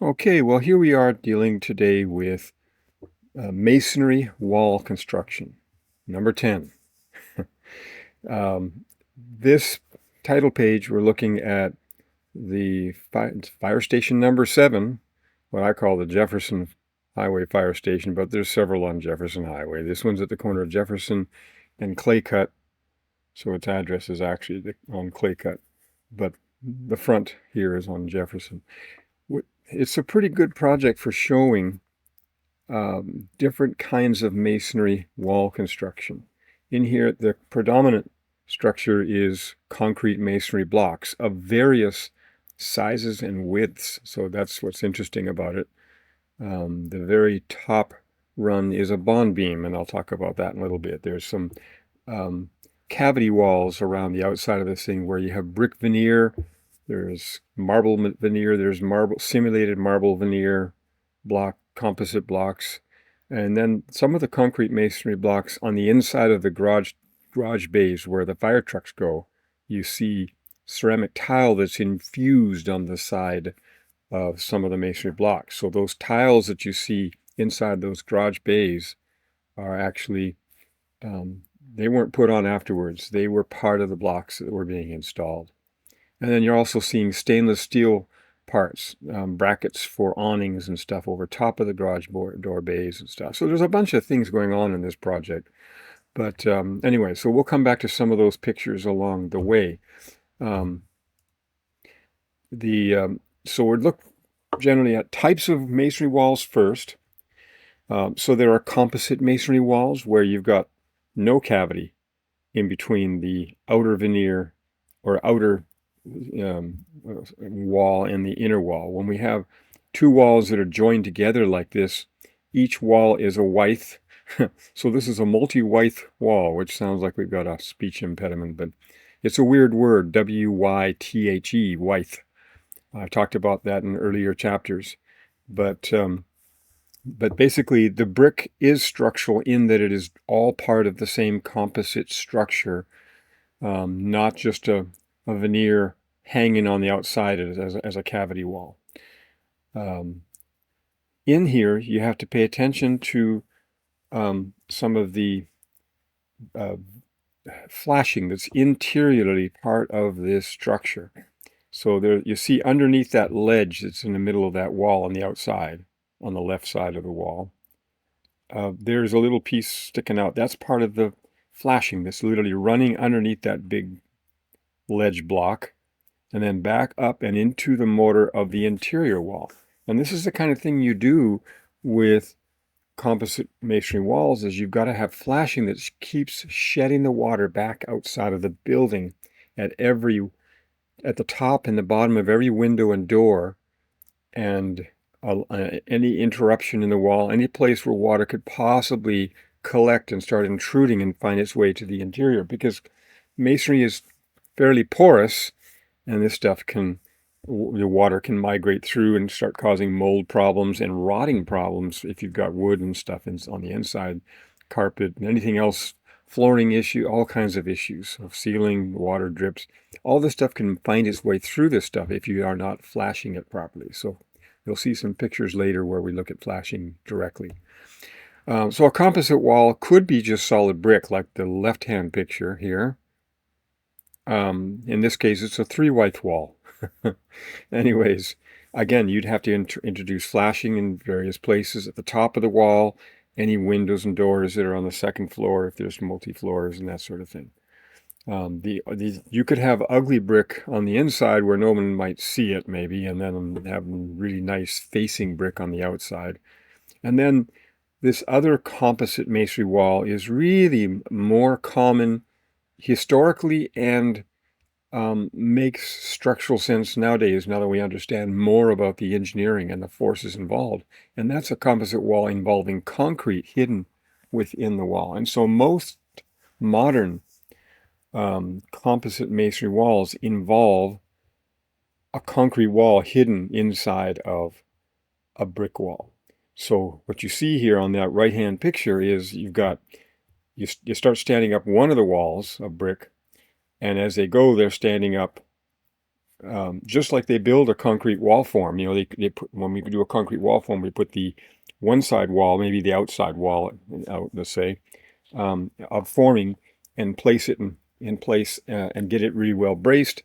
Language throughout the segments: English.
Okay, well, here we are dealing today with masonry wall construction, number 10. This title page, we're looking at the fire station number 7, what I call the Jefferson Highway Fire Station, but there's several on Jefferson Highway. This one's at the corner of Jefferson and Claycut, so its address is actually on Claycut, but the front here is on Jefferson. It's a pretty good project for showing different kinds of masonry wall construction. In here, the predominant structure is concrete masonry blocks of various sizes and widths, so that's what's interesting about it. The very top run is a bond beam, and I'll talk about that in a little bit. There's some cavity walls around the outside of this thing where you have brick veneer, there's marble veneer, there's simulated marble veneer composite blocks, and then some of the concrete masonry blocks on the inside of the garage bays where the fire trucks go. You see ceramic tile that's infused on the side of some of the masonry blocks. So those tiles that you see inside those garage bays are actually, they weren't put on afterwards. They were part of the blocks that were being installed. And then you're also seeing stainless steel parts, brackets for awnings and stuff over top of the garage door bays and stuff. So there's a bunch of things going on in this project. But anyway, so we'll come back to some of those pictures along the way. So we'll look generally at types of masonry walls first. So there are composite masonry walls where you've got no cavity in between the outer veneer or outer wall and the inner wall. When we have two walls that are joined together like this, each wall is a wythe. So this is a multi-wythe wall, which sounds like we've got a speech impediment, but it's a weird word, W-Y-T-H-E, wythe. I've talked about that in earlier chapters, but basically the brick is structural in that it is all part of the same composite structure, not just a veneer hanging on the outside as a cavity wall. In here, you have to pay attention to some of the flashing that's interiorly part of this structure. So there, you see underneath that ledge that's in the middle of that wall on the outside, on the left side of the wall, there's a little piece sticking out. That's part of the flashing that's literally running underneath that big ledge block and then back up and into the mortar of the interior wall. And this is the kind of thing you do with composite masonry walls, is you've got to have flashing that keeps shedding the water back outside of the building at the top and the bottom of every window and door, and any interruption in the wall, any place where water could possibly collect and start intruding and find its way to the interior, because masonry is fairly porous, and this stuff the water can migrate through and start causing mold problems and rotting problems if you've got wood and stuff on the inside, carpet, and anything else, flooring issue, all kinds of issues of ceiling, water drips. All this stuff can find its way through this stuff if you are not flashing it properly. So you'll see some pictures later where we look at flashing directly. So a composite wall could be just solid brick, like the left-hand picture here. In this case, it's a 3-wythe wall. Anyways, again, you'd have to introduce flashing in various places at the top of the wall, any windows and doors that are on the second floor, if there's multi-floors and that sort of thing. You could have ugly brick on the inside where no one might see it, maybe, and then have really nice facing brick on the outside. And then this other composite masonry wall is really more common historically and makes structural sense nowadays, now that we understand more about the engineering and the forces involved. And that's a composite wall involving concrete hidden within the wall. And so most modern composite masonry walls involve a concrete wall hidden inside of a brick wall. So what you see here on that right-hand picture is you start standing up one of the walls of brick, and as they go, they're standing up just like they build a concrete wall form. You know, they put, when we do a concrete wall form, we put the one side wall, maybe the outside wall, out, let's say, of forming, and place it in place, and get it really well braced,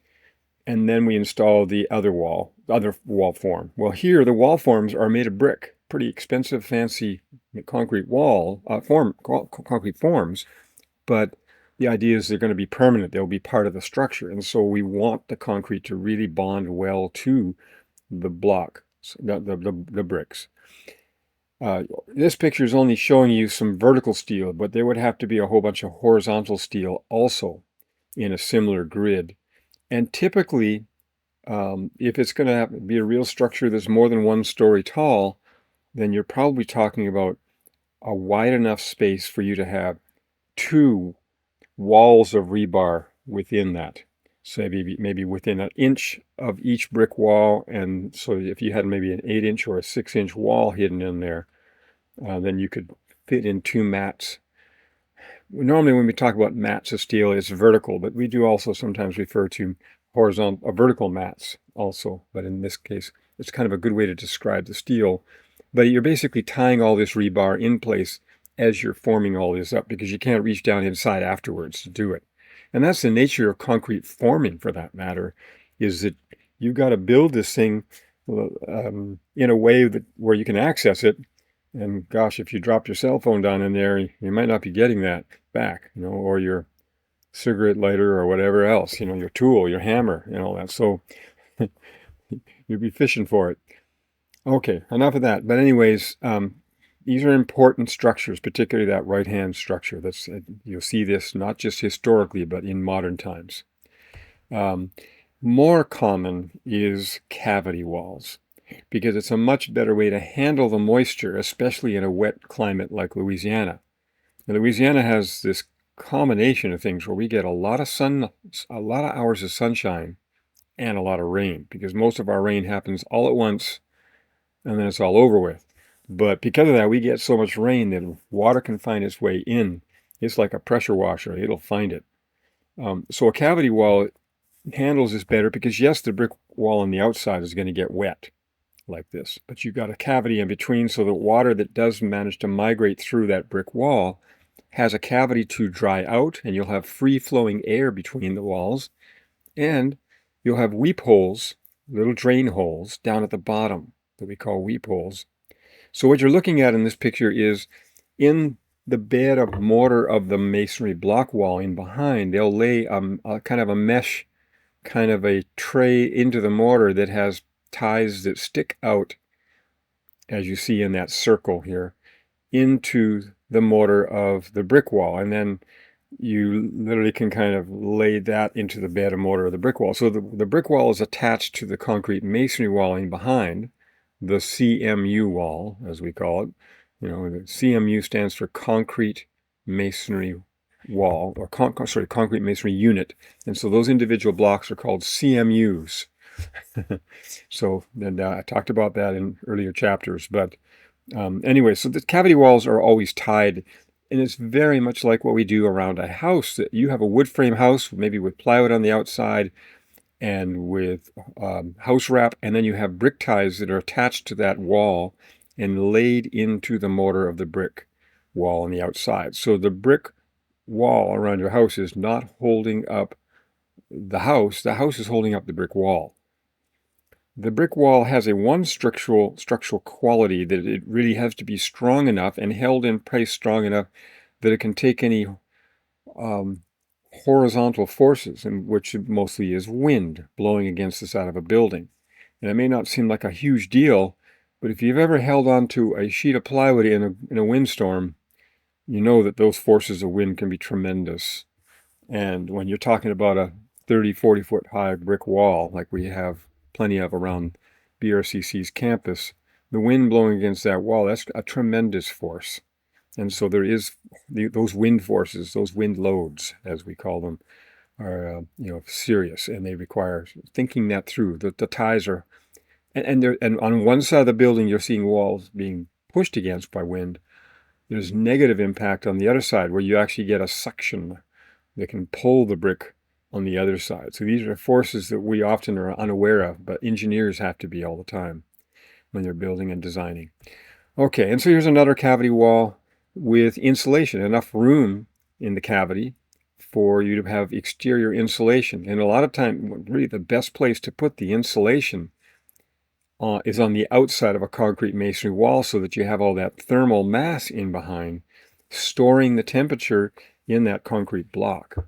and then we install the other wall form. Well, here the wall forms are made of brick, pretty expensive, fancy concrete concrete forms, but the idea is they're going to be permanent. They'll be part of the structure, and so we want the concrete to really bond well to the block, the bricks. This picture is only showing you some vertical steel, but there would have to be a whole bunch of horizontal steel also in a similar grid. And typically, if it's going to be a real structure that's more than 1 story tall, then you're probably talking about a wide enough space for you to have 2 walls of rebar within that. So maybe within 1 inch of each brick wall, and so if you had maybe an 8-inch or a 6-inch wall hidden in there, then you could fit in 2 mats. Normally when we talk about mats of steel, it's vertical, but we do also sometimes refer to horizontal or vertical mats also. But in this case, it's kind of a good way to describe the steel. But you're basically tying all this rebar in place as you're forming all this up, because you can't reach down inside afterwards to do it. And that's the nature of concrete forming, for that matter, is that you've got to build this thing in a way where you can access it. And gosh, if you drop your cell phone down in there, you might not be getting that back, you know, or your cigarette lighter or whatever else, you know, your tool, your hammer, and all that. So you'd be fishing for it. Okay, enough of that. But anyways, these are important structures, particularly that right-hand structure. That's you'll see this not just historically, but in modern times. More common is cavity walls, because it's a much better way to handle the moisture, especially in a wet climate like Louisiana. Now, Louisiana has this combination of things where we get a lot of sun, a lot of hours of sunshine, and a lot of rain, because most of our rain happens all at once, and then it's all over with. But because of that, we get so much rain that water can find its way in. It's like a pressure washer. It'll find it. So a cavity wall handles this better, because yes, the brick wall on the outside is going to get wet like this, but you've got a cavity in between, so the water that does manage to migrate through that brick wall has a cavity to dry out, and you'll have free-flowing air between the walls, and you'll have weep holes, little drain holes down at the bottom that we call weep holes. So what you're looking at in this picture is in the bed of mortar of the masonry block wall in behind, they'll lay a kind of a mesh, kind of a tray into the mortar that has ties that stick out, as you see in that circle here, into the mortar of the brick wall. And then you literally can kind of lay that into the bed of mortar of the brick wall. So the brick wall is attached to the concrete masonry walling behind, the CMU wall, as we call it. You know, the CMU stands for concrete masonry wall, or concrete masonry unit. And so those individual blocks are called CMUs. So then I talked about that in earlier chapters. But anyway, so the cavity walls are always tied, and it's very much like what we do around a house. That you have a wood frame house, maybe with plywood on the outside and with house wrap, and then you have brick ties that are attached to that wall and laid into the mortar of the brick wall on the outside. So the brick wall around your house is not holding up the house is holding up the brick wall. The brick wall has one structural quality, that it really has to be strong enough and held in place strong enough that it can take any horizontal forces, in which it mostly is wind blowing against the side of a building. And it may not seem like a huge deal, but if you've ever held onto a sheet of plywood in a windstorm, you know that those forces of wind can be tremendous. And when you're talking about a 30, 40 foot high brick wall, like we have plenty of around BRCC's campus, the wind blowing against that wall, that's a tremendous force. And so there is those wind forces, those wind loads, as we call them, are serious, and they require thinking that through. The ties are, and on one side of the building, you're seeing walls being pushed against by wind. There's negative impact on the other side, where you actually get a suction that can pull the brick on the other side. So these are forces that we often are unaware of, but engineers have to be all the time when they're building and designing. Okay, and so here's another cavity wall with insulation, enough room in the cavity for you to have exterior insulation. And a lot of time, really the best place to put the insulation is on the outside of a concrete masonry wall so that you have all that thermal mass in behind, storing the temperature in that concrete block.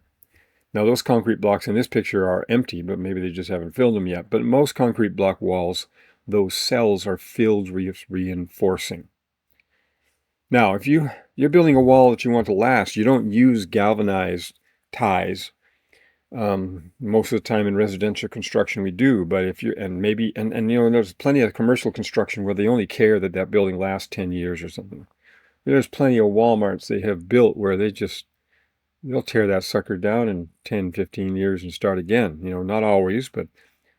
Now, those concrete blocks in this picture are empty, but maybe they just haven't filled them yet. But most concrete block walls, those cells are filled with reinforcing. Now, if you're building a wall that you want to last, you don't use galvanized ties. Most of the time in residential construction we do, but if you and there's plenty of commercial construction where they only care that that building lasts 10 years or something. There's plenty of Walmarts they have built where they'll tear that sucker down in 10, 15 years and start again. Not always, but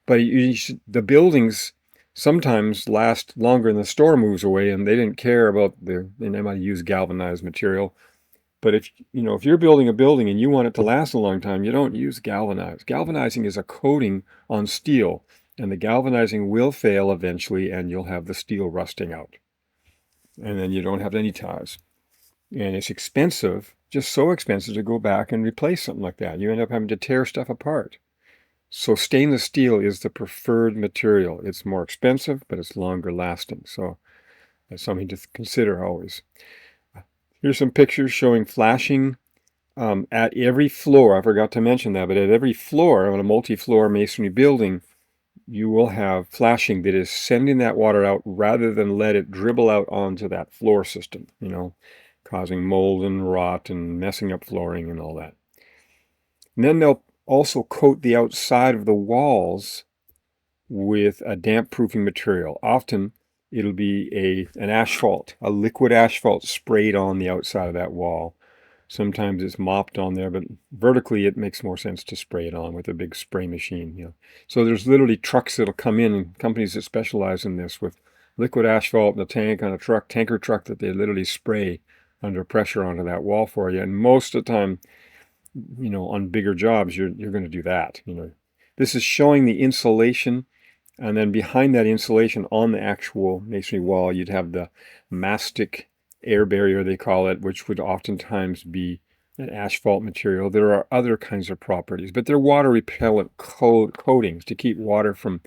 the buildings sometimes last longer than the store moves away, and they didn't care about they might use galvanized material. But if you're building a building and you want it to last a long time, you don't use galvanized. Galvanizing is a coating on steel, and the galvanizing will fail eventually, and you'll have the steel rusting out. And then you don't have any ties. And it's expensive, just so expensive to go back and replace something like that. You end up having to tear stuff apart. So stainless steel is the preferred material. It's more expensive, but it's longer lasting. So that's something to consider always. Here's some pictures showing flashing at every floor. I forgot to mention that, but at every floor on a multi-floor masonry building, you will have flashing that is sending that water out rather than let it dribble out onto that floor system, causing mold and rot and messing up flooring and all that. And then they'll also coat the outside of the walls with a damp-proofing material. Often it'll be an asphalt, a liquid asphalt sprayed on the outside of that wall. Sometimes it's mopped on there, but vertically it makes more sense to spray it on with a big spray machine. So there's literally trucks that'll come in, and companies that specialize in this, with liquid asphalt in a tank on a tanker truck that they literally spray under pressure onto that wall for you. And most of the time, on bigger jobs, you're going to do that. This is showing the insulation. And then behind that insulation on the actual masonry wall, you'd have the mastic air barrier, they call it, which would oftentimes be an asphalt material. There are other kinds of properties, but they're water repellent coatings to keep water from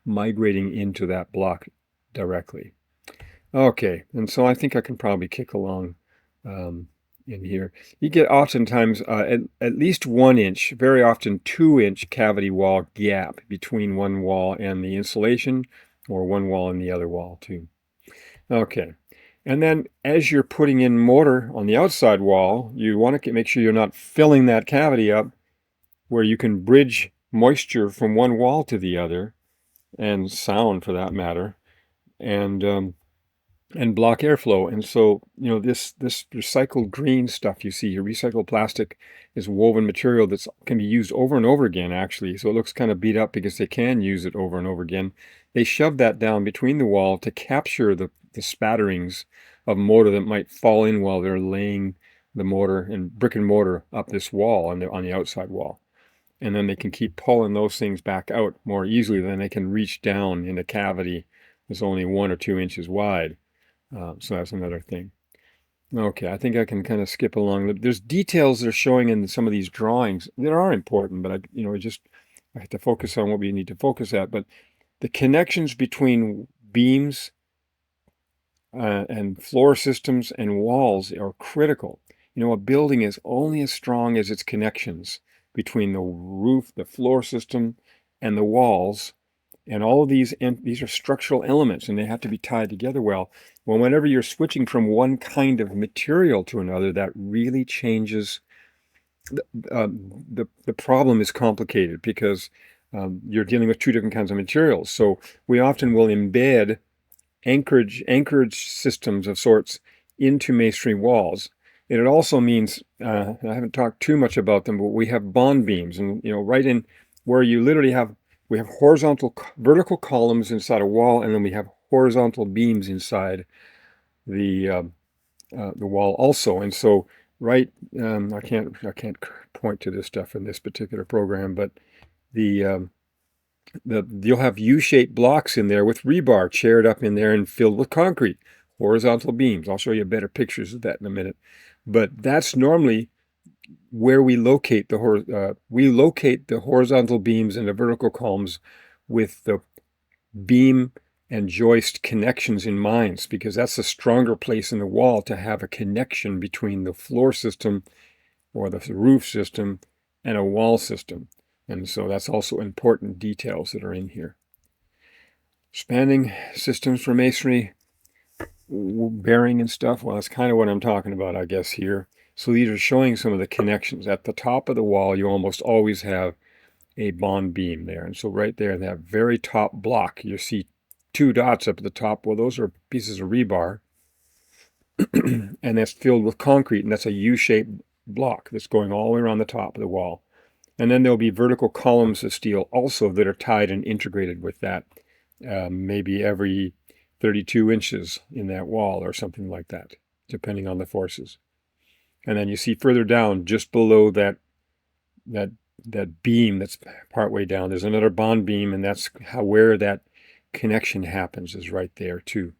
migrating into that block directly. Okay, and so I think I can probably kick along in here. You get oftentimes at least 1 inch, very often 2-inch cavity wall gap between one wall and the insulation, or one wall and the other wall too. Okay, and then as you're putting in mortar on the outside wall, you want to make sure you're not filling that cavity up where you can bridge moisture from one wall to the other, and sound for that matter, and block airflow. And so, this recycled green stuff you see here, recycled plastic, is woven material that can be used over and over again, actually. So it looks kind of beat up because they can use it over and over again. They shove that down between the wall to capture the spatterings of mortar that might fall in while they're laying the mortar and brick and mortar up this wall on the outside wall. And then they can keep pulling those things back out more easily. Then they can reach down in a cavity that's only 1 or 2 inches wide. So that's another thing. Okay, I think I can kind of skip along. There's details they're showing in some of these drawings that are important, but I have to focus on what we need to focus at. But the connections between beams and floor systems and walls are critical. A building is only as strong as its connections between the roof, the floor system, and the walls. And all of these are structural elements, and they have to be tied together well. Well, whenever you're switching from one kind of material to another, that really changes. The problem is complicated because you're dealing with two different kinds of materials. So we often will embed anchorage systems of sorts into masonry walls. And it also means, I haven't talked too much about them, but we have bond beams, and right in where you literally we have vertical columns inside a wall, and then we have horizontal beams inside the wall also. And so right, I can't point to this stuff in this particular program, but the you'll have U-shaped blocks in there with rebar chaired up in there and filled with concrete, horizontal beams. I'll show you better pictures of that in a minute. But that's normally where we locate the horizontal beams and the vertical columns with the beam and joist connections in mind, because that's a stronger place in the wall to have a connection between the floor system or the roof system and a wall system. And so that's also important details that are in here. Spanning systems for masonry, bearing and stuff, well, that's kind of what I'm talking about, I guess, here. So these are showing some of the connections. At the top of the wall, you almost always have a bond beam there. And so right there, that very top block, you see two dots up at the top. Well, those are pieces of rebar. And that's filled with concrete, and that's a U-shaped block that's going all the way around the top of the wall. And then there'll be vertical columns of steel also that are tied and integrated with that, maybe every 32 inches in that wall or something like that, depending on the forces. And then you see further down, just below that beam that's partway down, there's another bond beam, and that's where that connection happens, is right there too.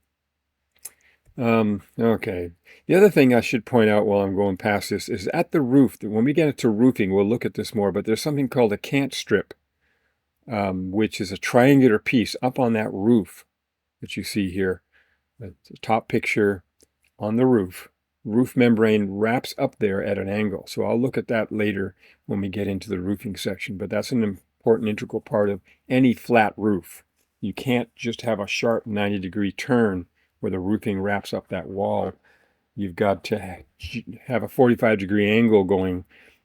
Okay. The other thing I should point out while I'm going past this is at the roof, when we get into roofing, we'll look at this more, but there's something called a cant strip, which is a triangular piece up on that roof that you see here. The top picture on the roof. Roof membrane wraps up there at an angle. So I'll look at that later when we get into the roofing section, but that's an important integral part of any flat roof. You can't just have a sharp 90-degree turn where the roofing wraps up that wall. You've got to have a 45-degree angle going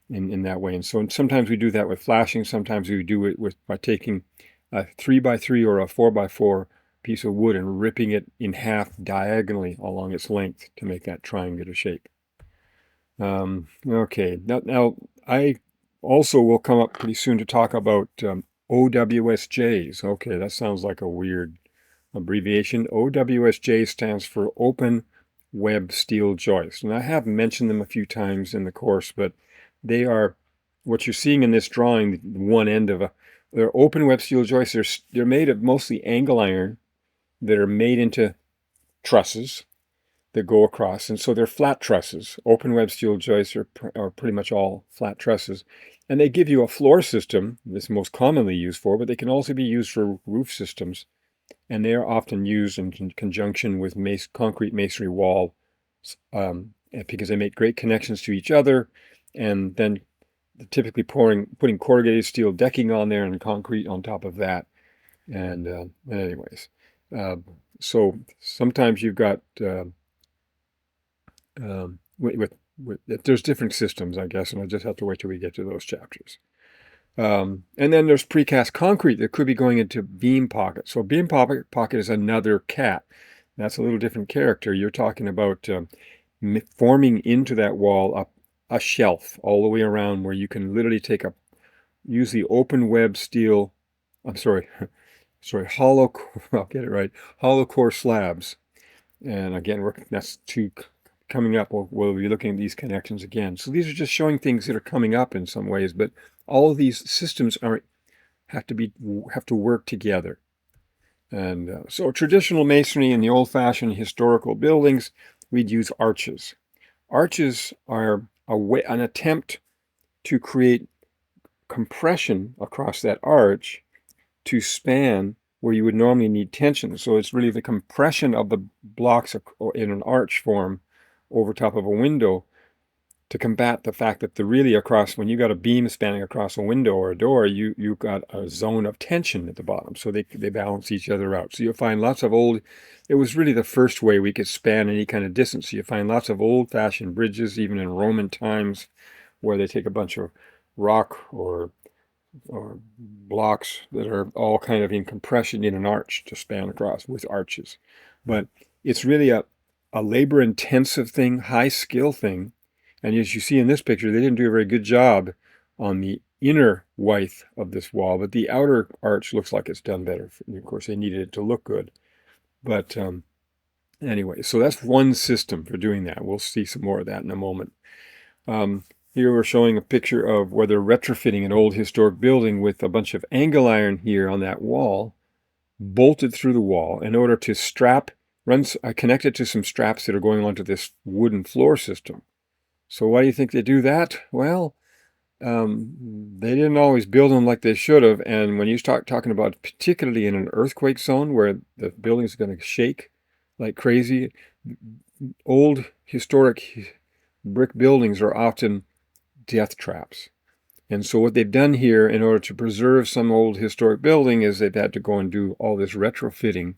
in that way. And so sometimes we do that with flashing. Sometimes we do it by taking a 3x3 or a 4x4 piece of wood and ripping it in half diagonally along its length to make that triangular shape. Okay, now I also will come up pretty soon to talk about OWSJs. Okay, that sounds like a weird abbreviation. OWSJ stands for Open Web Steel Joist. And I have mentioned them a few times in the course, but they are what you're seeing in this drawing, one end of they're open web steel joists. They're made of mostly angle iron that are made into trusses that go across. And so they're flat trusses. Open web steel joists are pretty much all flat trusses. And they give you a floor system that's most commonly used for, but they can also be used for roof systems. And they are often used in conjunction with concrete masonry wall because they make great connections to each other. And then typically putting corrugated steel decking on there and concrete on top of that. And anyways, so sometimes you've got there's different systems, I guess, and I'll just have to wait till we get to those chapters. And then there's precast concrete that could be going into beam pocket. So beam pocket is another cat. That's a little different character. You're talking about forming into that wall a shelf all the way around where you can literally use the open web steel, I'm sorry, hollow, I'll get it right, hollow core slabs. And again, that's coming up. We'll be looking at these connections again. So these are just showing things that are coming up in some ways, but all of these systems have to work together. And so traditional masonry in the old-fashioned historical buildings, we'd use arches. Arches are an attempt to create compression across that arch to span where you would normally need tension. So it's really the compression of the blocks in an arch form over top of a window to combat the fact that when you got a beam spanning across a window or a door, you've got a zone of tension at the bottom. So they balance each other out. So you'll find it was really the first way we could span any kind of distance. So you find lots of old-fashioned bridges, even in Roman times, where they take a bunch of rock or blocks that are all kind of in compression in an arch to span across with arches. But it's really a labor-intensive thing, high-skill thing. And as you see in this picture, they didn't do a very good job on the inner width of this wall, but the outer arch looks like it's done better. Of course, they needed it to look good. But anyway, so that's one system for doing that. We'll see some more of that in a moment. Here we're showing a picture of where they're retrofitting an old historic building with a bunch of angle iron here on that wall, bolted through the wall in order to connect it to some straps that are going onto this wooden floor system. So why do you think they do that? Well, they didn't always build them like they should have. And when you start talking about, particularly in an earthquake zone where the building is going to shake like crazy, old historic brick buildings are often death traps. And so what they've done here in order to preserve some old historic building is they've had to go and do all this retrofitting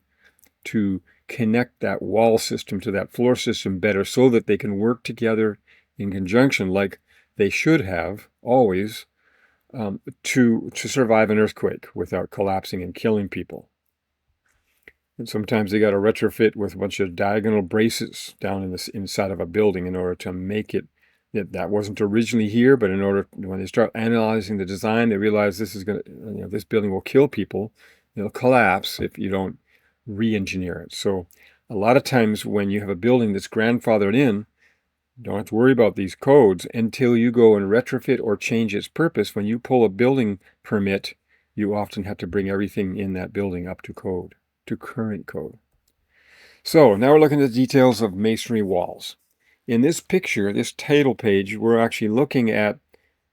to connect that wall system to that floor system better so that they can work together in conjunction like they should have always, to survive an earthquake without collapsing and killing people. And sometimes they got to retrofit with a bunch of diagonal braces down in the inside of a building in order to make it that wasn't originally here, but in order, when they start analyzing the design, they realize this is going to, this building will kill people. It'll collapse if you don't re-engineer it. So a lot of times when you have a building that's grandfathered in, you don't have to worry about these codes until you go and retrofit or change its purpose. When you pull a building permit, you often have to bring everything in that building up to code, to current code. So now we're looking at the details of masonry walls. In this picture, this title page, we're actually looking at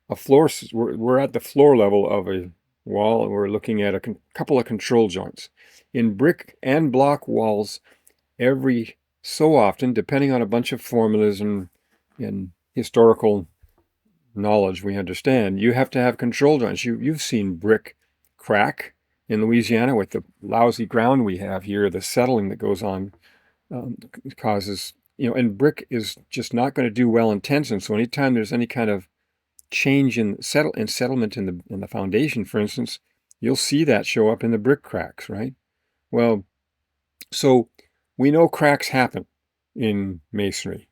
a floor. We're at the floor level of a wall, and we're looking at a couple of control joints. In brick and block walls, every so often, depending on a bunch of formulas and historical knowledge we understand, you have to have control joints. You've seen brick crack in Louisiana with the lousy ground we have here, the settling that goes on causes, and brick is just not going to do well in tension. So anytime there's any kind of change in settlement in the foundation, for instance, you'll see that show up in the brick cracks, right? Well, so we know cracks happen in masonry.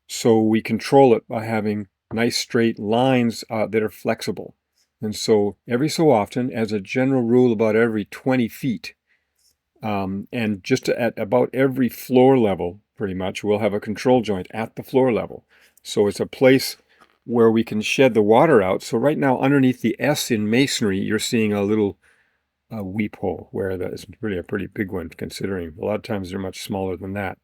So we control it by having nice straight lines that are flexible. And so every so often, as a general rule, about every 20 feet, and just at about every floor level, pretty much, we'll have a control joint at the floor level. So it's a place where we can shed the water out. So right now, underneath the S in masonry, you're seeing a little weep hole, where that is really a pretty big one, considering a lot of times they're much smaller than that.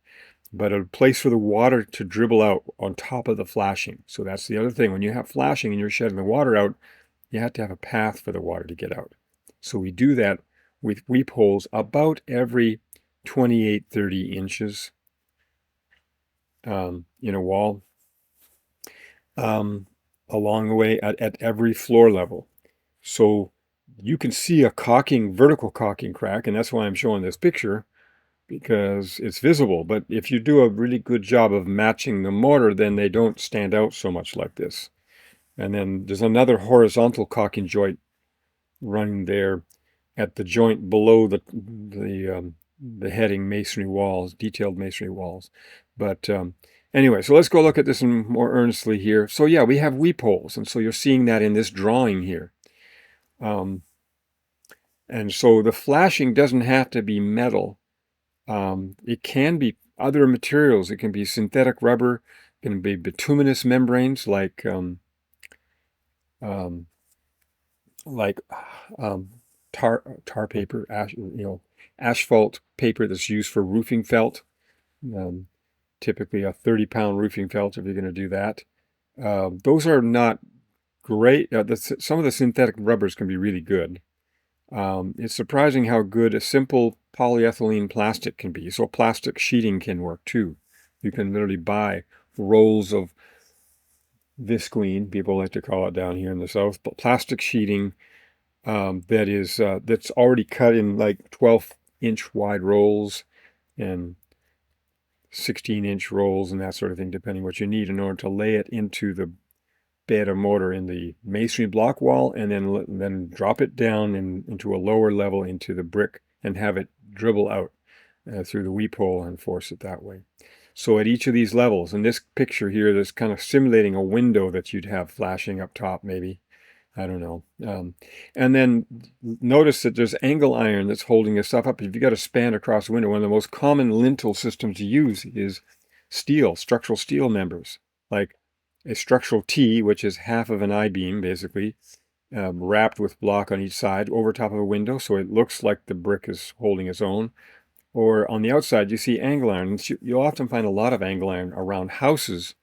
But a place for the water to dribble out on top of the flashing. So that's the other thing. When you have flashing and you're shedding the water out, you have to have a path for the water to get out. So we do that with weep holes about every 28-30 inches in a wall, along the way at every floor level. So you can see a vertical caulking crack, and that's why I'm showing this picture, because it's visible. But if you do a really good job of matching the mortar, then they don't stand out so much like this. And then there's another horizontal caulking joint running there at the joint below the heading masonry walls, detailed masonry walls. But anyway, so let's go look at this more earnestly here. So yeah, we have weep holes, and so you're seeing that in this drawing here. And so the flashing doesn't have to be metal. It can be other materials. It can be synthetic rubber, it can be bituminous membranes like tar paper, asphalt paper that's used for roofing felt. Typically a 30-pound roofing felt if you're going to do that. Those are not great. Some of the synthetic rubbers can be really good. It's surprising how good a simple polyethylene plastic can be. So plastic sheeting can work too. You can literally buy rolls of visqueen, people like to call it down here in the South, but plastic sheeting that's already cut in like 12-inch wide rolls and 16-inch rolls and that sort of thing, depending what you need, in order to lay it into the bed of mortar in the masonry block wall, and then drop it down into a lower level into the brick and have it dribble out through the weep hole and force it that way. So at each of these levels, in this picture here, that's kind of simulating a window that you'd have flashing up top, maybe. I don't know. And then notice that there's angle iron that's holding this stuff up. If you've got a span across the window, one of the most common lintel systems to use is steel, structural steel members, like a structural T, which is half of an I-beam, basically, wrapped with block on each side over top of a window, so it looks like the brick is holding its own. Or on the outside, you see angle iron. You'll often find a lot of angle iron around houses,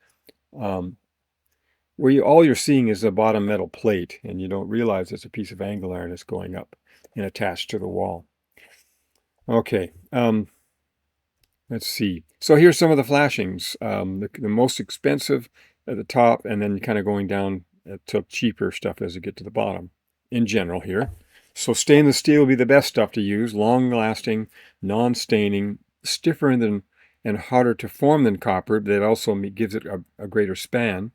where all you're seeing is the bottom metal plate, and you don't realize it's a piece of angle iron that's going up and attached to the wall. Okay, let's see. So here's some of the flashings. The most expensive at the top, and then kind of going down to cheaper stuff as you get to the bottom in general here. So stainless steel will be the best stuff to use, long-lasting, non-staining, stiffer than and harder to form than copper, but it also gives it a greater span.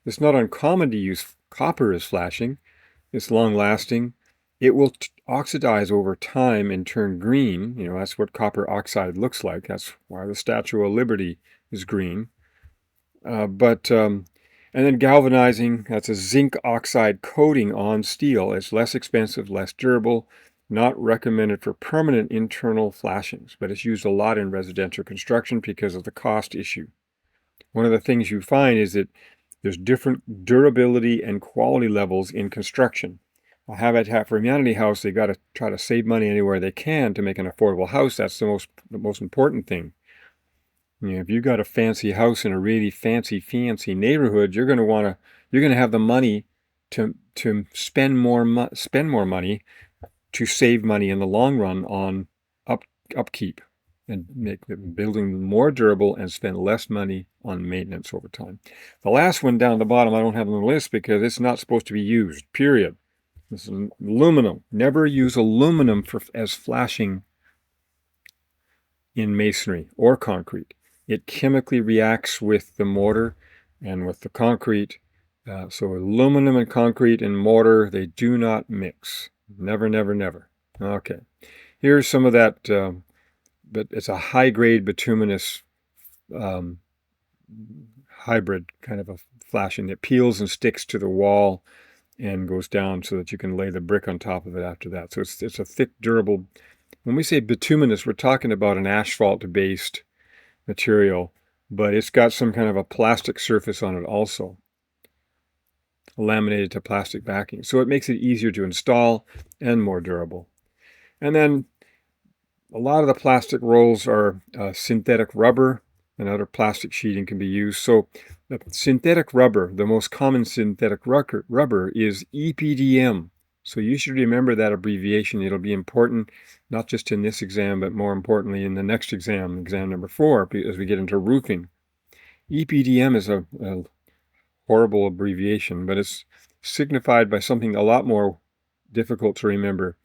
It's not uncommon to use copper as flashing. It's long-lasting. It will oxidize over time and turn green. You know, that's what copper oxide looks like. That's why the Statue of Liberty is green. And then galvanizing, that's a zinc oxide coating on steel. It's less expensive, less durable, not recommended for permanent internal flashings, but it's used a lot in residential construction because of the cost issue. One of the things you find is that there's different durability and quality levels in construction. A Habitat for Humanity house, they've got to try to save money anywhere they can to make an affordable house. That's the most important thing. You know, if you've got a fancy house in a really fancy neighborhood, you're going to have the money to spend more money to save money in the long run on upkeep and make the building more durable and spend less money on maintenance over time. The last one down the bottom, I don't have on the list because it's not supposed to be used, period. This is aluminum. Never use aluminum as flashing in masonry or concrete. It chemically reacts with the mortar and with the concrete. So aluminum and concrete and mortar, they do not mix. Never, never, never. Okay. Here's some of that, but it's a high-grade bituminous hybrid kind of a flashing that peels and sticks to the wall and goes down so that you can lay the brick on top of it after that. So it's a thick, durable. When we say bituminous, we're talking about an asphalt-based material, but it's got some kind of a plastic surface on it also, laminated to plastic backing. So it makes it easier to install and more durable. And then a lot of the plastic rolls are synthetic rubber, and other plastic sheeting can be used. So the synthetic rubber, the most common synthetic rubber is EPDM. So you should remember that abbreviation. It'll be important, not just in this exam, but more importantly in the next exam, exam number 4, as we get into roofing. EPDM is a horrible abbreviation, but it's signified by something a lot more difficult to remember.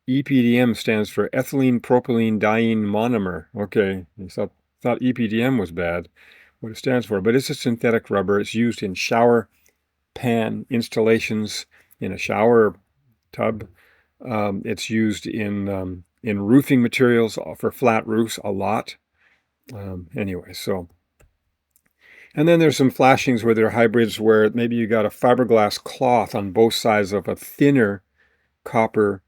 EPDM stands for ethylene propylene diene monomer. Okay, you thought EPDM was bad, what it stands for, but it's a synthetic rubber. It's used in shower pan installations, in a shower tub. It's used in roofing materials for flat roofs a lot. Anyway, so. And then there's some flashings where they're hybrids where maybe you got a fiberglass cloth on both sides of a thinner copper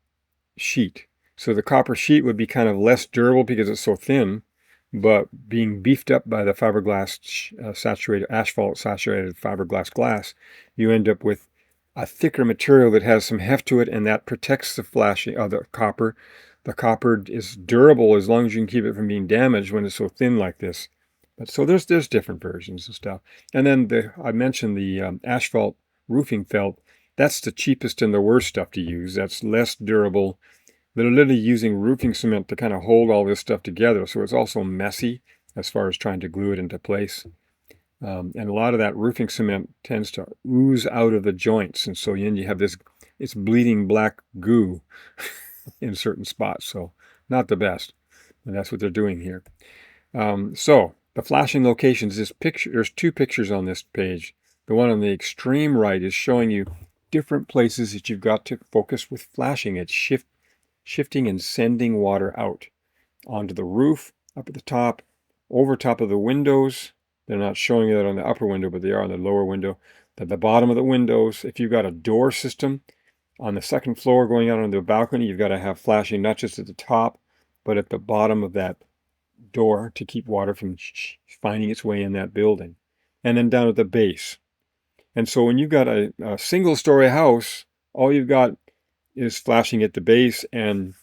sheet. So the copper sheet would be kind of less durable because it's so thin, but being beefed up by the fiberglass asphalt saturated fiberglass glass, you end up with a thicker material that has some heft to it, and that protects the flashing of the copper. The copper is durable as long as you can keep it from being damaged when it's so thin like this. But so there's different versions and stuff. And then I mentioned the asphalt roofing felt. That's the cheapest and the worst stuff to use. That's less durable. They're literally using roofing cement to kind of hold all this stuff together. So it's also messy as far as trying to glue it into place. And a lot of that roofing cement tends to ooze out of the joints. And so you have it's bleeding black goo in certain spots. So not the best. And that's what they're doing here. So the flashing locations, there's 2 pictures on this page. The one on the extreme right is showing you different places that you've got to focus with flashing. It's shifting and sending water out onto the roof, up at the top, over top of the windows. They're not showing you that on the upper window, but they are on the lower window. At the bottom of the windows, if you've got a door system on the second floor going out on the balcony, you've got to have flashing not just at the top, but at the bottom of that door to keep water from finding its way in that building. And then down at the base. And so when you've got a single-story house, all you've got is flashing at the base, and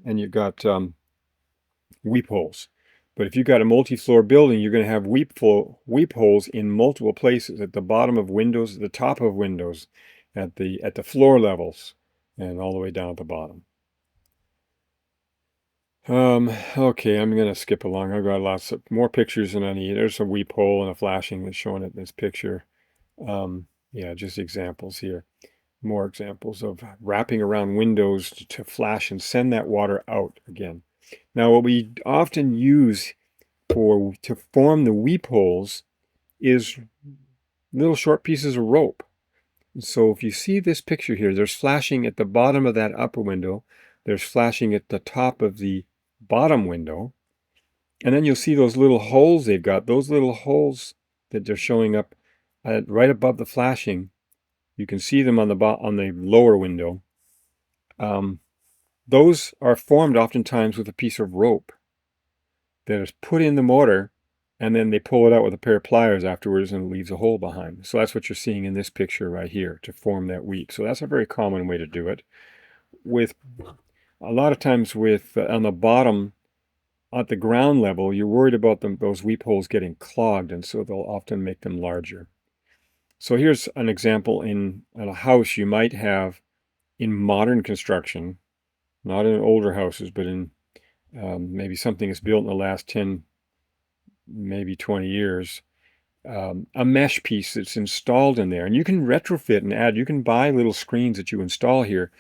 you've got weep holes. But if you've got a multi-floor building, you're going to have weep holes in multiple places, at the bottom of windows, at the top of windows, at the floor levels, and all the way down at the bottom. Okay, I'm going to skip along. I've got lots of more pictures than I need. There's a weep hole and a flashing that's shown in this picture. Yeah, just examples here. More examples of wrapping around windows to flash and send that water out again. Now, what we often use to form the weep holes is little short pieces of rope. So if you see this picture here, there's flashing at the bottom of that upper window. There's flashing at the top of the bottom window. And then you'll see those little holes they've got. Those little holes that they're showing up right above the flashing. You can see them on the lower window. Those are formed oftentimes with a piece of rope that is put in the mortar, and then they pull it out with a pair of pliers afterwards, and it leaves a hole behind. So that's what you're seeing in this picture right here to form that weep. So that's a very common way to do it. With a lot of times with on the bottom, at the ground level, you're worried about those weep holes getting clogged, and so they'll often make them larger. So here's an example in a house you might have in modern construction, not in older houses, but in maybe something that's built in the last 10, maybe 20 years, a mesh piece that's installed in there. And you can retrofit and add, you can buy little screens that you install here.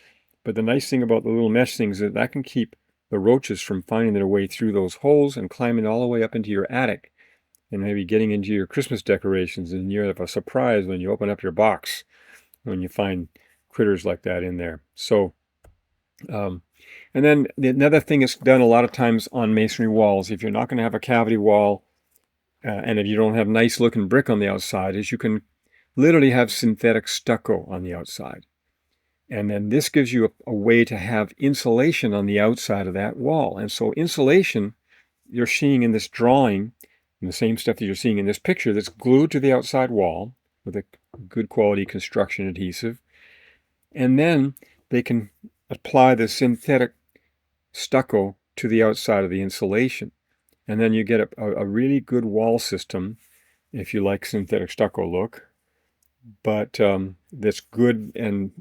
But the nice thing about the little mesh things is that can keep the roaches from finding their way through those holes and climbing all the way up into your attic and maybe getting into your Christmas decorations. And you have a surprise when you open up your box when you find critters like that in there. So, and then another thing that's done a lot of times on masonry walls, if you're not going to have a cavity wall, and if you don't have nice looking brick on the outside, is you can literally have synthetic stucco on the outside. And then this gives you a way to have insulation on the outside of that wall. And so insulation, you're seeing in this drawing, and the same stuff that you're seeing in this picture, that's glued to the outside wall with a good quality construction adhesive. And then they can apply the synthetic stucco to the outside of the insulation. And then you get a really good wall system, if you like synthetic stucco look, but that's good and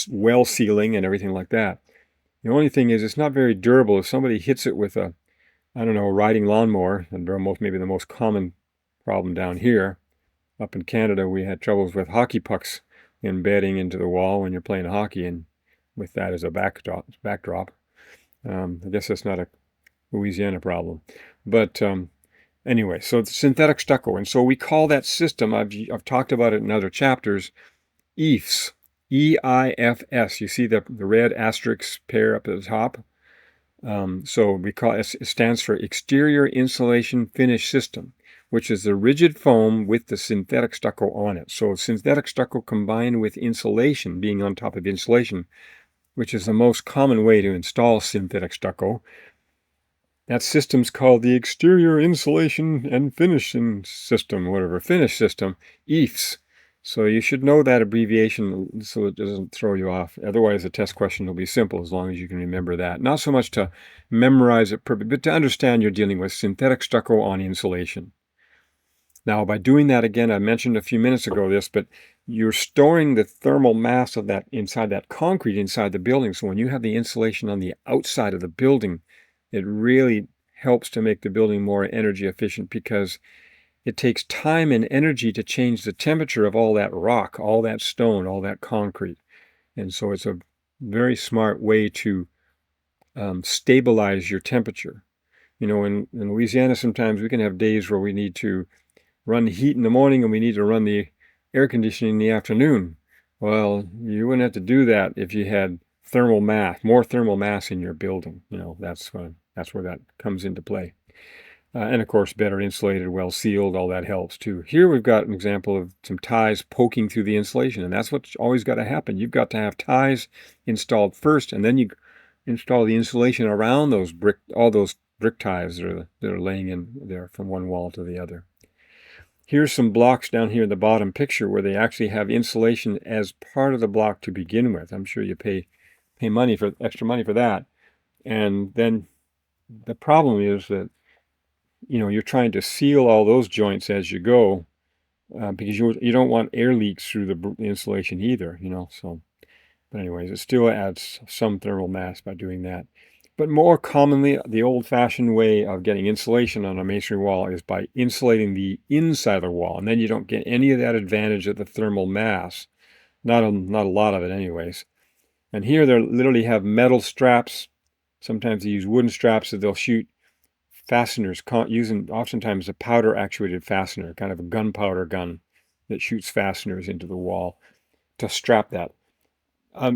well sealing and everything like that. The only thing is it's not very durable. If somebody hits it with a riding lawnmower, and maybe the most common problem down here, up in Canada, we had troubles with hockey pucks embedding into the wall when you're playing hockey, and with that as a backdrop. I guess that's not a Louisiana problem. But anyway, so it's synthetic stucco. And so we call that system, I've talked about it in other chapters, EIFS. E-I-F-S. You see the red asterisk pair up at the top? So we call it stands for Exterior Insulation Finish System, which is the rigid foam with the synthetic stucco on it. So synthetic stucco combined with insulation, being on top of insulation, which is the most common way to install synthetic stucco. That system's called the Exterior Insulation and Finishing System, finish system, EIFS. So you should know that abbreviation so it doesn't throw you off. Otherwise, the test question will be simple as long as you can remember that. Not so much to memorize it, but to understand you're dealing with synthetic stucco on insulation. Now, by doing that, again, I mentioned a few minutes ago this, but you're storing the thermal mass of that inside that concrete inside the building. So when you have the insulation on the outside of the building, it really helps to make the building more energy efficient because it takes time and energy to change the temperature of all that rock, all that stone, all that concrete. And so it's a very smart way to stabilize your temperature. You know, in Louisiana, sometimes we can have days where we need to run the heat in the morning and we need to run the air conditioning in the afternoon. Well, you wouldn't have to do that if you had more thermal mass in your building. You know, that's where that comes into play. And of course, better insulated, well sealed, all that helps too. Here we've got an example of some ties poking through the insulation, and that's what's always got to happen. You've got to have ties installed first, and then you install the insulation around all those brick ties that are laying in there from one wall to the other. Here's some blocks down here in the bottom picture where they actually have insulation as part of the block to begin with. I'm sure you pay money for extra money for that. And then the problem is that, you know, you're trying to seal all those joints as you go, because you don't want air leaks through the insulation either, you know. So, but anyways, it still adds some thermal mass by doing that. But more commonly, the old-fashioned way of getting insulation on a masonry wall is by insulating the inside of the wall, and then you don't get any of that advantage of the thermal mass. Not a lot of it anyways. And here they literally have metal straps. Sometimes they use wooden straps that they'll shoot fasteners, using oftentimes a powder-actuated fastener, kind of a gunpowder gun that shoots fasteners into the wall to strap that.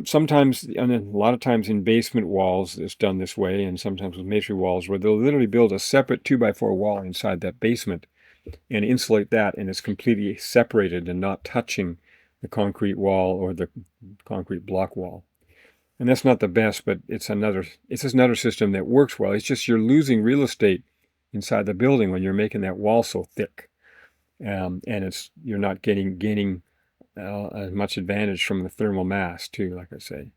Sometimes, and a lot of times in basement walls, it's done this way, and sometimes with masonry walls, where they'll literally build a separate 2x4 wall inside that basement and insulate that, and it's completely separated and not touching the concrete wall or the concrete block wall. And that's not the best, but it's another system that works well. It's just you're losing real estate inside the building when you're making that wall so thick, and you're not gaining as much advantage from the thermal mass too, like I say.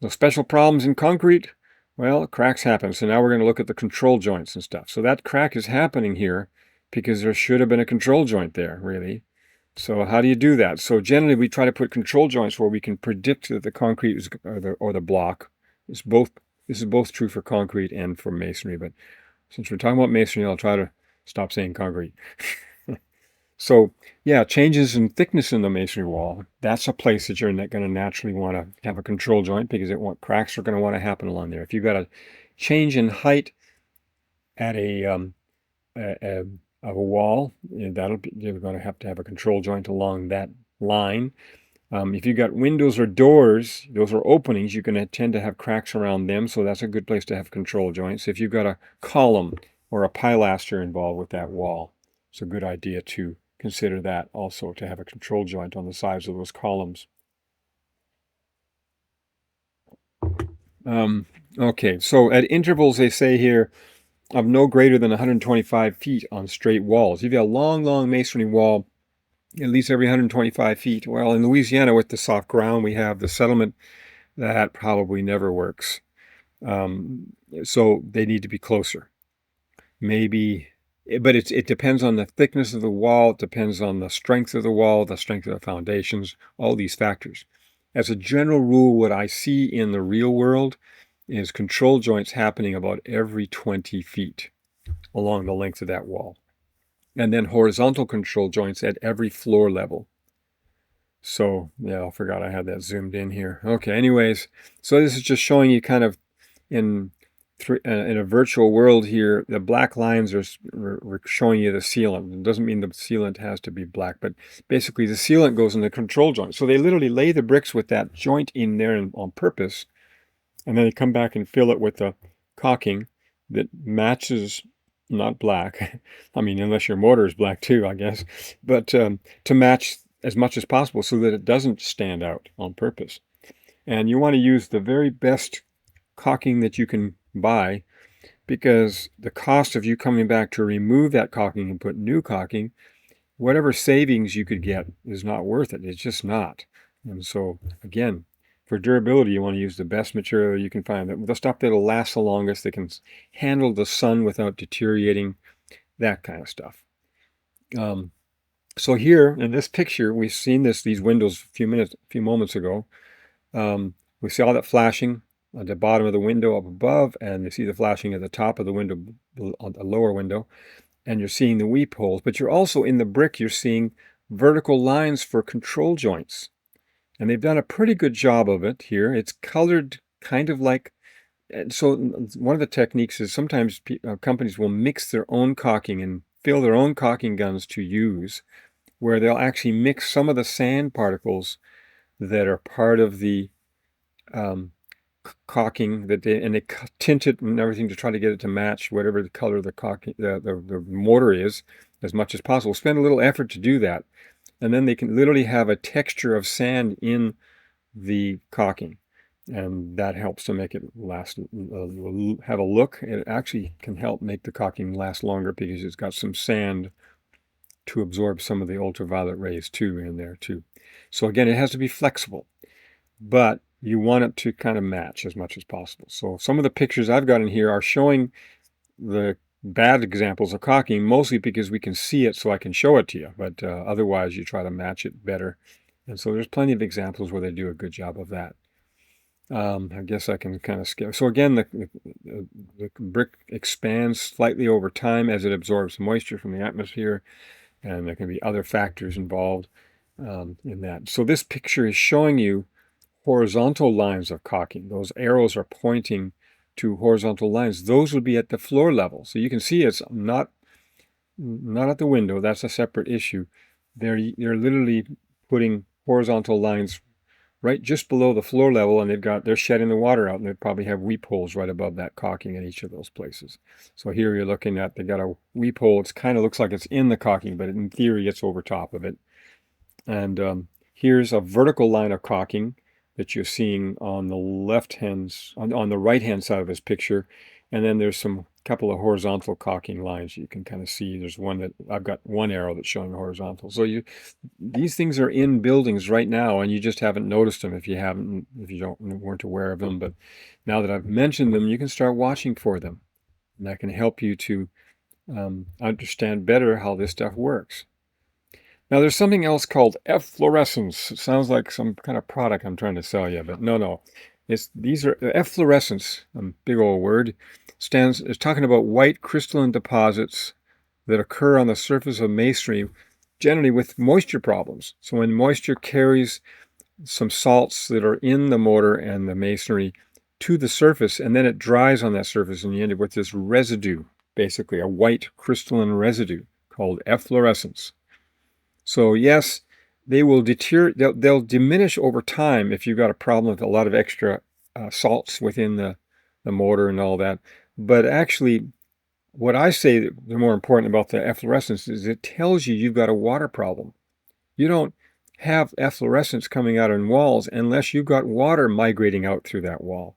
The special problems in concrete, well, cracks happen. So now we're going to look at the control joints and stuff. So that crack is happening here because there should have been a control joint there, really. So how do you do that? So generally we try to put control joints where we can predict that the concrete is, or the block is both. This is both true for concrete and for masonry, but since we're talking about masonry, I'll try to stop saying concrete. So yeah, changes in thickness in the masonry wall, that's a place that you're going to naturally want to have a control joint, because cracks are going to want to happen along there. If you've got a change in height at of a wall, you're going to have a control joint along that line. If you've got windows or doors, those are openings, you're going to tend to have cracks around them, so that's a good place to have control joints. If you've got a column or a pilaster involved with that wall, it's a good idea to consider that also, to have a control joint on the sides of those columns. Okay, so at intervals, they say here, of no greater than 125 feet on straight walls. If you have a long masonry wall, at least every 125 feet. Well, in Louisiana, with the soft ground we have, the settlement, that probably never works. So they need to be closer. Maybe, but it depends on the thickness of the wall. It depends on the strength of the wall, the strength of the foundations, all these factors. As a general rule, what I see in the real world is control joints happening about every 20 feet along the length of that wall. And then horizontal control joints at every floor level. So, yeah, I forgot I had that zoomed in here. Okay, anyways, so this is just showing you kind of in a virtual world here, the black lines are showing you the sealant. It doesn't mean the sealant has to be black, but basically the sealant goes in the control joint. So they literally lay the bricks with that joint in there on purpose, and then they come back and fill it with the caulking that matches, not black. I mean, unless your mortar is black too, I guess, but to match as much as possible so that it doesn't stand out on purpose. And you want to use the very best caulking that you can buy, because the cost of you coming back to remove that caulking and put new caulking, whatever savings you could get is not worth it. It's just not. And so again, for durability, you want to use the best material you can find, the stuff that'll last the longest, that can handle the sun without deteriorating, that kind of stuff. So here in this picture, we've seen these windows a few moments ago. We see all that flashing at the bottom of the window up above, and you see the flashing at the top of the window, on the lower window, and you're seeing the weep holes. But you're also, in the brick, you're seeing vertical lines for control joints. And they've done a pretty good job of it here. It's colored kind of like, so one of the techniques is sometimes companies will mix their own caulking and fill their own caulking guns to use, where they'll actually mix some of the sand particles that are part of the caulking, and they tint it and everything to try to get it to match whatever the color of the caulking, the mortar is, as much as possible. Spend a little effort to do that, and then they can literally have a texture of sand in the caulking, and that helps to make it last, have a look. It actually can help make the caulking last longer because it's got some sand to absorb some of the ultraviolet rays too in there too. So again, it has to be flexible, but you want it to kind of match as much as possible. So some of the pictures I've got in here are showing the bad examples of caulking, mostly because we can see it so I can show it to you, but otherwise you try to match it better. And so there's plenty of examples where they do a good job of that. I guess I can kind of skip. So again, the brick expands slightly over time as it absorbs moisture from the atmosphere, and there can be other factors involved in that. So this picture is showing you horizontal lines of caulking. Those arrows are pointing to horizontal lines. Those would be at the floor level. So you can see it's not at the window. That's a separate issue. They're literally putting horizontal lines right just below the floor level, and they're shedding the water out, and they probably have weep holes right above that caulking in each of those places. So here you're looking at, they got a weep hole. It kind of looks like it's in the caulking, but in theory it's over top of it. And here's a vertical line of caulking that you're seeing on the on the right hand side of this picture, and then there's some couple of horizontal caulking lines you can kind of see. There's one that I've got one arrow that's showing horizontal. So these things are in buildings right now, and you just haven't noticed them if you weren't aware of them. But now that I've mentioned them, you can start watching for them, and that can help you to understand better how this stuff works. Now there's something else called efflorescence. It sounds like some kind of product I'm trying to sell you, but no. These are efflorescence, a big old word, is talking about white crystalline deposits that occur on the surface of masonry, generally with moisture problems. So when moisture carries some salts that are in the mortar and the masonry to the surface, and then it dries on that surface, and you end up with this residue, basically a white crystalline residue called efflorescence. So yes, they will deteriorate. They'll diminish over time if you've got a problem with a lot of extra salts within the mortar and all that. But actually, what I say the more important about the efflorescence is it tells you you've got a water problem. You don't have efflorescence coming out in walls unless you've got water migrating out through that wall.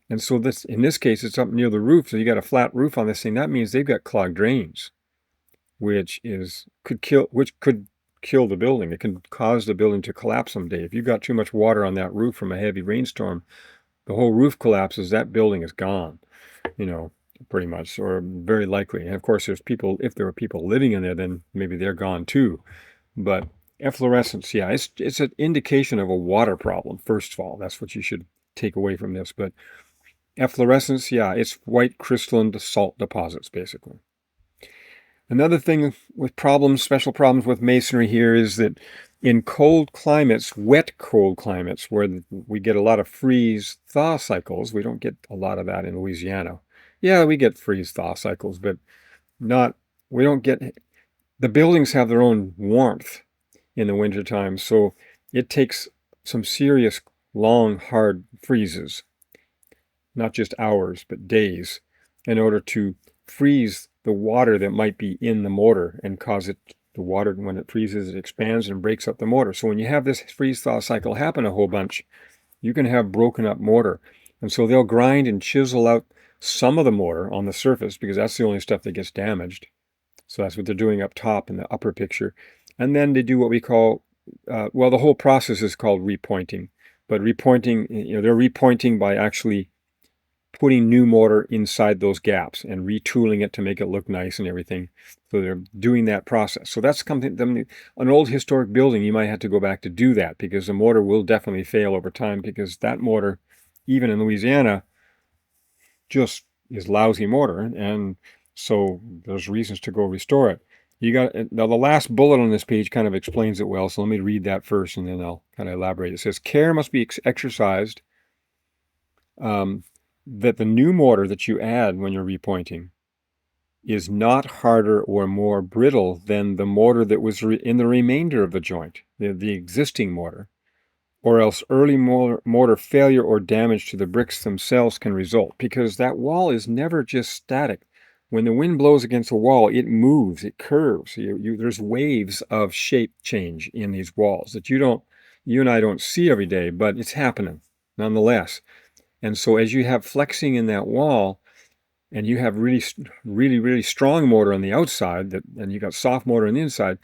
And so in this case, it's up near the roof. So you got a flat roof on this thing. That means they've got clogged drains, which could kill the building. It can cause the building to collapse someday. If you've got too much water on that roof from a heavy rainstorm, the whole roof collapses, that building is gone, pretty much, or very likely. And of course, if there were people living in there, then maybe they're gone too. But efflorescence, yeah, it's an indication of a water problem, first of all. That's what you should take away from this. But efflorescence, yeah, it's white crystalline salt deposits, basically. Another thing with special problems with masonry here is that in cold climates, wet cold climates, where we get a lot of freeze-thaw cycles, we don't get a lot of that in Louisiana. Yeah, we get freeze-thaw cycles, but we don't get, the buildings have their own warmth in the wintertime, so it takes some serious, long, hard freezes, not just hours, but days, in order to freeze the water that might be in the mortar and cause the water, when it freezes, it expands and breaks up the mortar. So when you have this freeze-thaw cycle happen a whole bunch, you can have broken up mortar. And so they'll grind and chisel out some of the mortar on the surface because that's the only stuff that gets damaged. So that's what they're doing up top in the upper picture. And then they do what we call, the whole process is called repointing. But repointing, they're repointing by actually putting new mortar inside those gaps and retooling it to make it look nice and everything. So they're doing that process. So that's something, an old historic building, you might have to go back to do that because the mortar will definitely fail over time because that mortar, even in Louisiana, just is lousy mortar. And so there's reasons to go restore it. Now the last bullet on this page kind of explains it well. So let me read that first and then I'll kind of elaborate. It says, care must be exercised that the new mortar that you add when you're repointing is not harder or more brittle than the mortar that was in the remainder of the joint, the existing mortar, or else early mortar failure or damage to the bricks themselves can result, because that wall is never just static. When the wind blows against a wall, it moves, it curves. There's waves of shape change in these walls that you and I don't see every day, but it's happening nonetheless. And so as you have flexing in that wall, and you have really strong mortar on the outside, and you got soft mortar on the inside,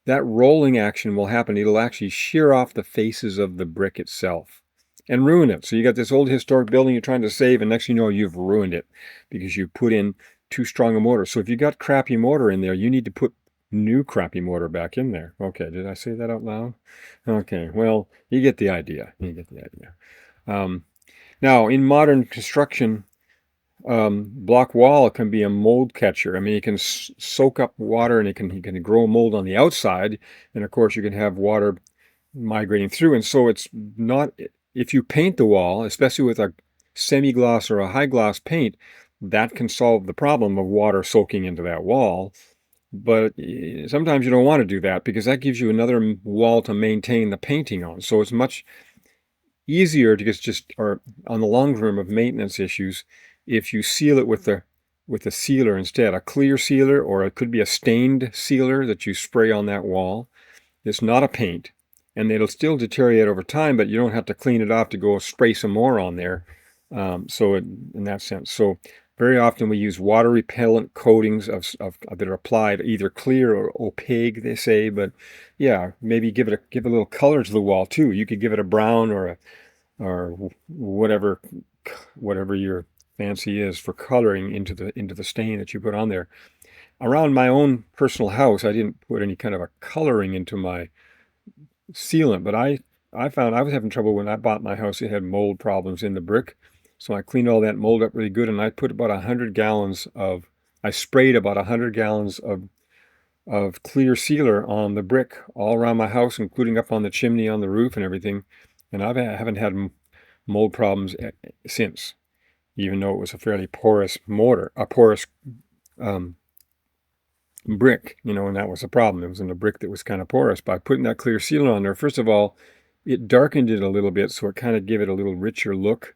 that rolling action will happen. It'll actually shear off the faces of the brick itself and ruin it. So you got this old historic building you're trying to save, and next thing you know, you've ruined it because you put in too strong a mortar. So if you got crappy mortar in there, you need to put new crappy mortar back in there. Okay, did I say that out loud? Okay, well, you get the idea. You get the idea. Now, in modern construction, block wall can be a mold catcher. I mean, it can soak up water, and you can grow mold on the outside, and of course you can have water migrating through. And so it's not, if you paint the wall, especially with a semi-gloss or a high gloss paint, that can solve the problem of water soaking into that wall. But sometimes you don't want to do that because that gives you another wall to maintain the painting on. So it's much easier to just or on the long term of maintenance issues if you seal it with a sealer instead, a clear sealer, or it could be a stained sealer that you spray on that wall. It's not a paint, and it'll still deteriorate over time, but you don't have to clean it off to go spray some more on there. In that sense, so very often we use water repellent coatings that are applied, either clear or opaque, they say. But yeah, maybe give a little color to the wall too. You could give it a brown or whatever your fancy is for coloring into the stain that you put on there. Around my own personal house, I didn't put any kind of a coloring into my sealant, but I found I was having trouble when I bought my house. It had mold problems in the brick. So I cleaned all that mold up really good, and I put about 100 gallons of, I sprayed about 100 gallons of clear sealer on the brick all around my house, including up on the chimney, on the roof and everything. And I haven't had mold problems since, even though it was a fairly porous mortar, a porous brick, and that was the problem. It was in a brick that was kind of porous. By putting that clear sealer on there, first of all, it darkened it a little bit, so it kind of gave it a little richer look.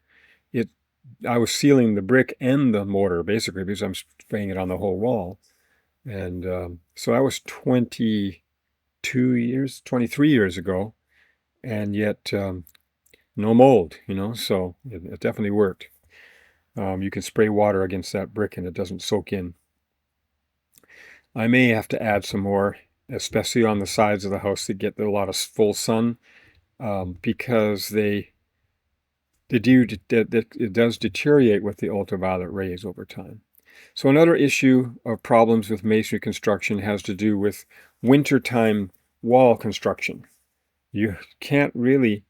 I was sealing the brick and the mortar, basically, because I'm spraying it on the whole wall. And so I was 23 years ago, and yet no mold, so it definitely worked. You can spray water against that brick and it doesn't soak in. I may have to add some more, especially on the sides of the house that get a lot of full sun, because it does deteriorate with the ultraviolet rays over time. So another issue of problems with masonry construction has to do with wintertime wall construction. You can't really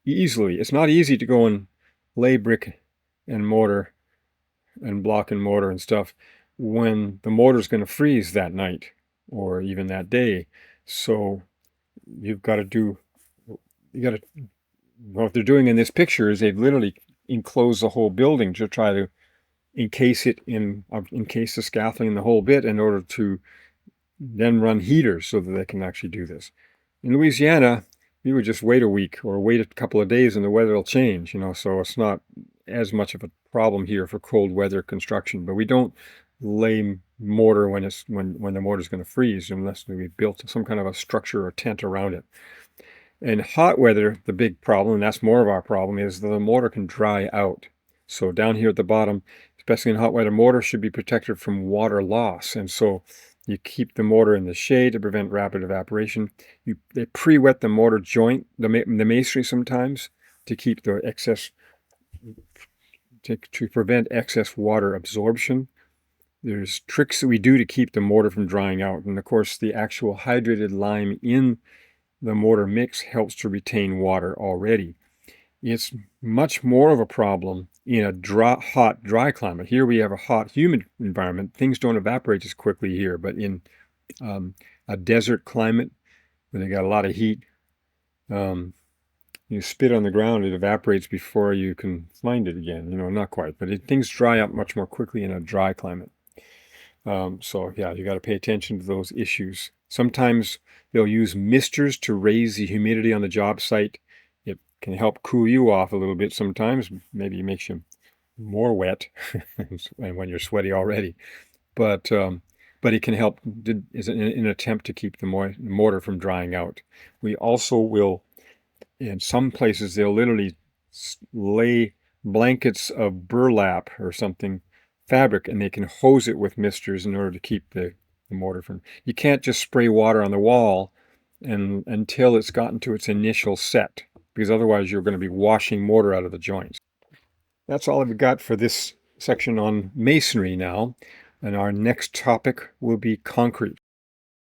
it's not easy to go and lay brick and mortar and block and mortar and stuff when the mortar is going to freeze that night or even that day. So what they're doing in this picture is they've literally enclosed the whole building to try to encase the scaffolding in the whole bit in order to then run heaters so that they can actually do this. In Louisiana, we would just wait a week or wait a couple of days and the weather will change, so it's not as much of a problem here for cold weather construction. But we don't lay mortar when the mortar is going to freeze unless we built some kind of a structure or tent around it. In hot weather, the big problem, and that's more of our problem, is that the mortar can dry out. So down here at the bottom, especially in hot weather, mortar should be protected from water loss. And so you keep the mortar in the shade to prevent rapid evaporation. They pre-wet the mortar joint, the masonry sometimes, to keep the excess, to prevent excess water absorption. There's tricks that we do to keep the mortar from drying out. And of course, the actual hydrated lime in the mortar mix helps to retain water already. It's much more of a problem in a hot, dry climate. Here we have a hot, humid environment. Things don't evaporate as quickly here, but in a desert climate where they got a lot of heat, you spit on the ground, it evaporates before you can find it again. Not quite, but things dry up much more quickly in a dry climate. So yeah, you got to pay attention to those issues. Sometimes they'll use misters to raise the humidity on the job site. It can help cool you off a little bit sometimes. Maybe it makes you more wet when you're sweaty already. But it can help in an attempt to keep the mortar from drying out. We also will, in some places, they'll literally lay blankets of burlap or something fabric, and they can hose it with misters in order to keep the mortar from. You can't just spray water on the wall until it's gotten to its initial set, because otherwise you're going to be washing mortar out of the joints. That's all I've got for this section on masonry now, and our next topic will be concrete.